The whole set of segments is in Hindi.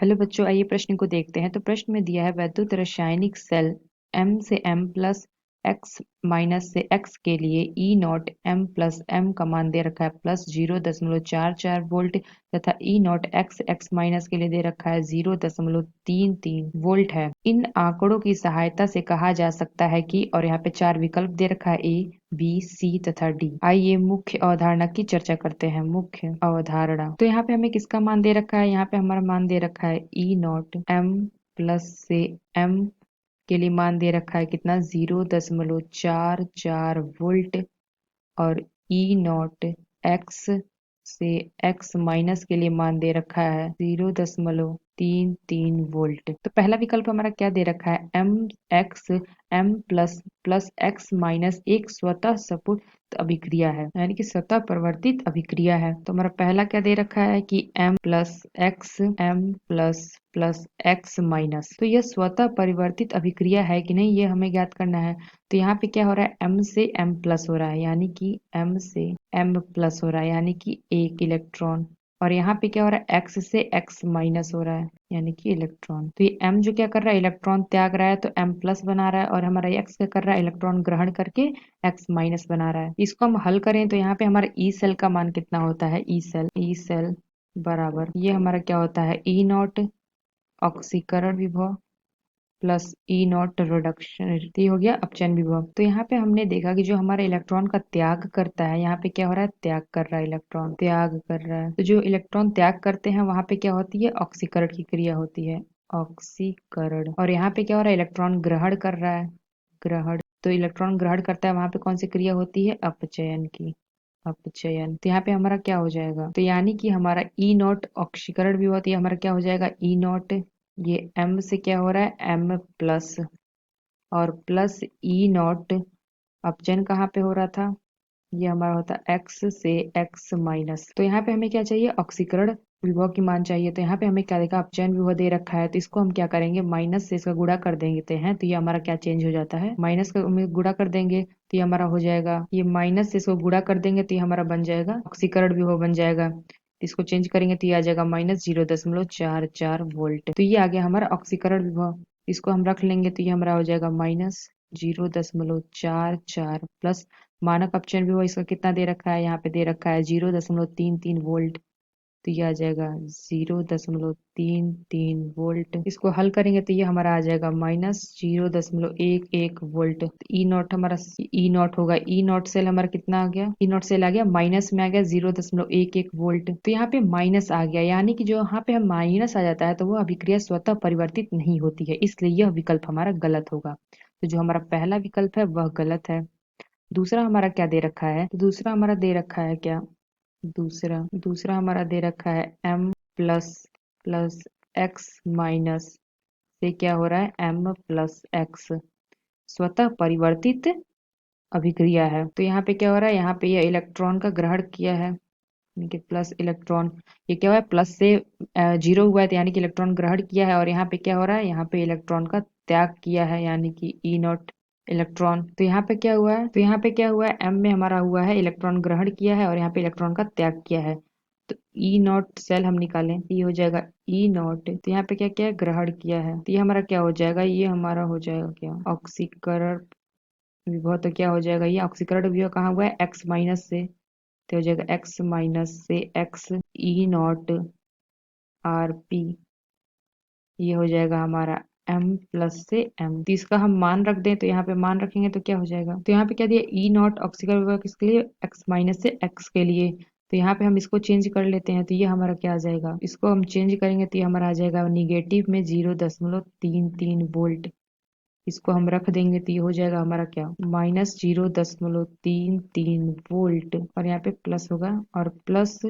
हेलो बच्चों, आइए प्रश्न को देखते हैं। तो प्रश्न में दिया है वैद्युत रासायनिक सेल M से M प्लस x माइनस से x के लिए E not M plus M का मान दे रखा है प्लस 0.44 वोल्ट तथा E नॉट x माइनस के लिए दे रखा है 0.33 वोल्ट है। इन आंकड़ों की सहायता से कहा जा सकता है कि, और यहाँ पे 4 विकल्प दे रखा है A, B, C तथा D। आइए मुख्य अवधारणा की चर्चा करते हैं। मुख्य अवधारणा, तो यहाँ पे हमें किसका मान दे रखा है? यहाँ पे हमारा मान दे रखा है E नॉट M प्लस से M के लिए मान दे रखा है कितना, 0.44 वोल्ट, और E नॉट X से X माइनस के लिए मान दे रखा है 0.33 वोल्ट। तो पहला विकल्प हमारा क्या दे रखा है? M X M plus plus X minus एक स्वतः स्फूर्त अभिक्रिया है, यानी कि स्वतः परिवर्तित अभिक्रिया है। तो हमारा पहला क्या दे रखा है कि M plus X M plus plus X minus, तो यह स्वतः परिवर्तित अभिक्रिया है कि नहीं, ये हमें ज्ञात करना है। तो यहाँ पे क्या हो रहा है? M से M प्लस हो रहा है, यानी कि M से M प्लस हो रहा है, यानी कि एक इलेक्ट्रॉन। और यहाँ पे क्या हो रहा है? X से X माइनस हो रहा है, यानी कि इलेक्ट्रॉन। तो ये M जो क्या कर रहा है? इलेक्ट्रॉन त्याग रहा है, तो M प्लस बना रहा है, और हमारा X क्या कर रहा है? इलेक्ट्रॉन ग्रहण करके X माइनस बना रहा है। इसको हम हल करें तो यहाँ पे हमारा E सेल का मान कितना होता है? E सेल बराबर, ये हमारा क्या होता है? E नॉट ऑक्सीकरण विभव प्लस ई नॉट रिडक्शन, ये हो गया अपचयन विभव। तो यहाँ पे हमने देखा कि जो हमारा इलेक्ट्रॉन का त्याग करता है, यहाँ पे क्या हो रहा है? त्याग कर रहा है, इलेक्ट्रॉन त्याग कर रहा है। तो जो इलेक्ट्रॉन त्याग करते हैं वहां पे क्या होती है? ऑक्सीकरण की क्रिया होती है, ऑक्सीकरण। और यहाँ पे क्या हो रहा है? इलेक्ट्रॉन ग्रहण कर रहा है, ग्रहण। तो इलेक्ट्रॉन ग्रहण करता है, वहां पे कौन सी क्रिया होती है? अपचयन की, अपचयन। तो यहाँ पे हमारा क्या हो जाएगा? तो यानी कि हमारा ई नॉट ऑक्सीकरण भी होती है, हमारा क्या हो जाएगा? ई नॉट, ये M से क्या हो रहा है? M प्लस, और प्लस ई नॉट, अपचयन कहाँ पे हो रहा था? ये हमारा होता है X से X माइनस। तो यहाँ पे हमें क्या चाहिए? ऑक्सीकरण विभव की मान चाहिए। तो यहाँ पे हमें क्या देखा? अपचयन विभव दे रखा है, तो इसको हम क्या करेंगे? माइनस से इसका गुणा कर देंगे हैं, तो ये हमारा क्या चेंज हो जाता है? माइनस का में गुणा कर देंगे तो ये हमारा हो जाएगा, ये माइनस से इसको गुणा कर देंगे तो ये हमारा बन जाएगा ऑक्सीकरण विभव बन जाएगा। इसको चेंज करेंगे तो ये आ जाएगा -0.44 वोल्ट। तो ये आ गया हमारा ऑक्सीकरण विभव। इसको हम रख लेंगे तो ये हमारा हो जाएगा -0.44 प्लस मानक अपचयन विभव इसका कितना दे रखा है? यहाँ पे दे रखा है 0.33 वोल्ट। तो ये आ जाएगा 0.33 वोल्ट। इसको हल करेंगे तो ये हमारा आ जाएगा -0.11 वोल्ट। ई नॉट हमारा, ई नॉट होगा, ई नॉट सेल हमारा कितना आ गया? ई नॉट सेल आ गया माइनस में, आ गया 0.11 वोल्ट। तो यहाँ पे माइनस आ गया, यानी कि जो यहाँ पे हम माइनस आ जाता है तो वो अभिक्रिया स्वतः परिवर्तित नहीं होती है, इसलिए यह विकल्प हमारा गलत होगा। तो जो हमारा पहला विकल्प है वह गलत है। दूसरा हमारा क्या दे रखा है? तो दूसरा हमारा दे रखा है क्या? दूसरा दूसरा हमारा दे रखा है M plus plus X minus से क्या हो रहा है? M प्लस X स्वतः परिवर्तित अभिक्रिया है। तो यहाँ पे क्या हो रहा है? यहाँ पे ये इलेक्ट्रॉन का ग्रहण किया है, यानी कि प्लस इलेक्ट्रॉन, ये क्या हुआ है? प्लस से 0 हुआ है, तो यानी कि इलेक्ट्रॉन ग्रहण किया है। और यहाँ पे क्या हो रहा है? यहाँ पे इलेक्ट्रॉन का त्याग किया है, यानी कि ई नॉट इलेक्ट्रॉन। तो यहाँ पे क्या हुआ है? तो यहाँ पे क्या हुआ है? M में हमारा हुआ है इलेक्ट्रॉन ग्रहण किया है, और यहाँ पे इलेक्ट्रॉन का त्याग किया है। तो ई नॉट सेल हम निकालें, ये हो जाएगा ई नॉट। तो यहाँ पे क्या क्या है? ग्रहण किया है, तो ये हमारा क्या हो जाएगा? ये हमारा हो जाएगा क्या? ऑक्सीकरण विभव। तो क्या हो जाएगा? ये ऑक्सीकरण विभव कहाँ हुआ है? X माइनस से, तो हो जाएगा X माइनस से X E not R P, ये हो जाएगा हमारा M प्लस से M। तो इसका हम मान रख दें, तो यहाँ पे मान रखेंगे तो क्या हो जाएगा? तो यहाँ पे क्या दिया? ई नॉट ऑक्सीकरण विभव किसके लिए? X माइनस से X के लिए। तो यहाँ पे हम इसको चेंज कर लेते हैं, तो ये हमारा क्या आ जाएगा? इसको हम चेंज करेंगे तो ये हमारा आ जाएगा निगेटिव में 0.33 वोल्ट। इसको हम रख देंगे तो ये हो जाएगा हमारा क्या? -0.33 वोल्ट, और यहाँ पे प्लस होगा, और प्लस,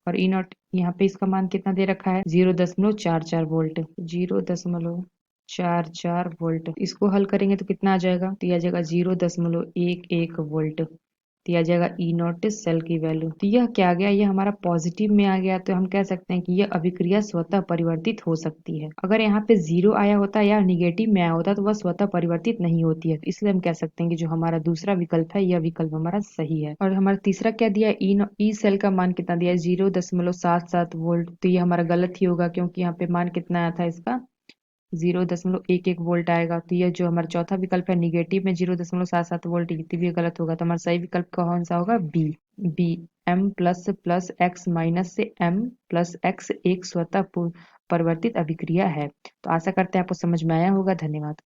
और ई नॉट यहाँ पे इसका मान कितना दे रखा है? 0.44 वोल्ट, 0.44 वोल्ट। इसको हल करेंगे तो कितना आ जाएगा? तो ये आ जाएगा 0.11 वोल्ट। तो यह आ जाएगा ई नॉट सेल की वैल्यू। तो यह क्या आ गया, ये हमारा पॉजिटिव में आ गया, तो हम कह सकते हैं कि यह अभिक्रिया स्वतः परिवर्तित हो सकती है। अगर यहाँ पे 0 आया होता या निगेटिव में आया होता तो वह स्वतः परिवर्तित नहीं होती है, तो इसलिए हम कह सकते हैं कि जो हमारा दूसरा विकल्प है यह विकल्प हमारा सही है। और हमारा तीसरा क्या दिया, ई सेल का मान कितना दिया है, 0.77 वोल्ट। तो ये हमारा गलत ही होगा, क्योंकि यहाँ पे मान कितना आया था इसका, 0.11 वोल्ट आएगा। तो ये जो हमारा चौथा विकल्प है निगेटिव में 0.77 वोल्ट, ये भी गलत होगा। तो हमारा सही विकल्प कौन सा होगा, B. M plus plus X minus से एम प्लस एक्स एक स्वतः परिवर्तित अभिक्रिया है। तो आशा करते हैं आपको समझ में आया होगा। धन्यवाद।